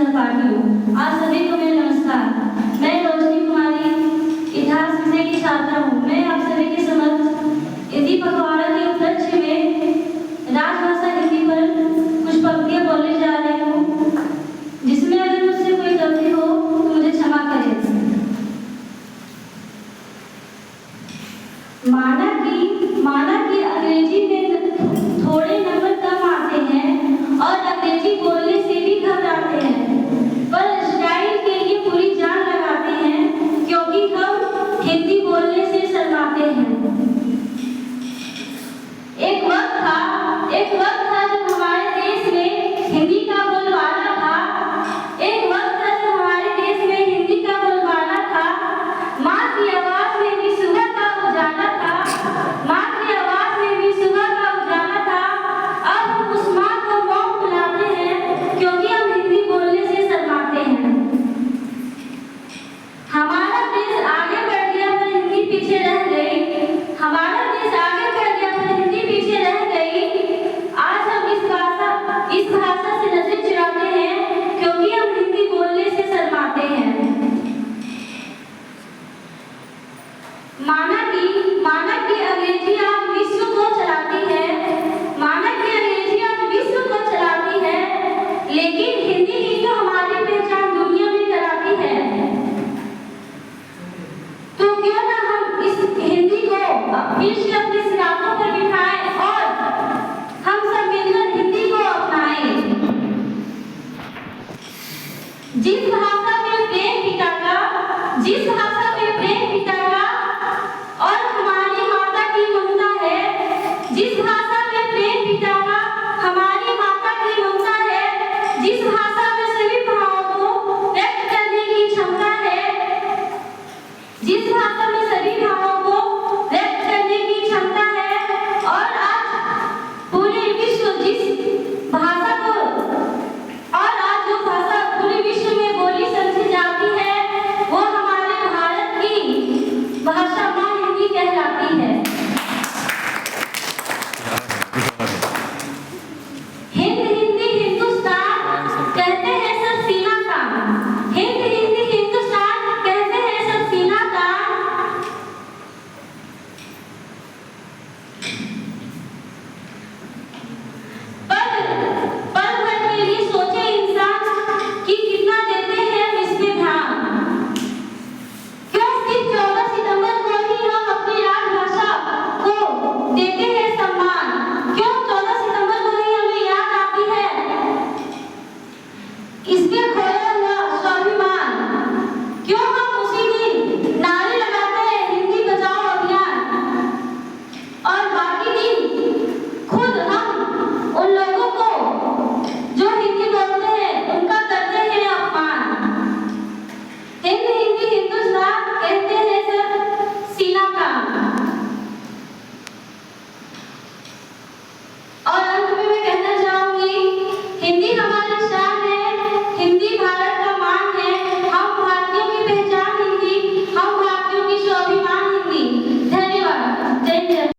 सहपाठी हूँ। आज सभी को मेरा नमस्कार। मैं रोशनी कुमारी इतिहास विषय की छात्रा हूँ। मैं आप सभी के समक्ष हिंदी पखवाड़ा के उपलक्ष्य में राजभाषा हिंदी पर कुछ पंक्तियाँ बोलने जा रही हूँ, जिसमें अगर मुझसे कोई गलती हो तो मुझे क्षमा करें। माना कि अंग्रेजी में थोड़े नंबर कम आते हैं और अंग्रेजी बोलने से भी घबराते हैं, पर स्टाइल के लिए पूरी जान लगाते हैं, क्योंकि हम हिंदी बोलने से शर्माते हैं। एक वक्त था जब हमारे देश में हिंदी का बोलबाला था। एक वक्त था जब हमारे देश में हिंदी का बोलबाला था। माँ की आवाज में भी सुबह का उजाला था। माँ की आवाज में भी सुबह का उजाला था। अब हम उस माँ को मौत बुलाते हैं, क्योंकि हम हिंदी बोलने से शर्माते हैं। हमारा देश आगे बढ़ गया पर हिंदी पीछे रह गई। हमारा देश आगे बढ़ गया पर हिंदी पीछे रह गई। आज हम इस भाषा से नजरें चुराते हैं, क्योंकि हम हिंदी बोलने से शर्माते हैं। माना कि अंग्रेजी आज विश्व को चलाती है। माना कि अंग्रेजी आज विश्व को चलाती है, लेकिन हिंदी ही तो हमारी पहचान दुनिया में कराती है। तो क्यों ना हम इस हिंदी को फिर से अपने सिरातों पर बिठाएं और हम सब मिलकर हिंदी को अपनाएं। जिस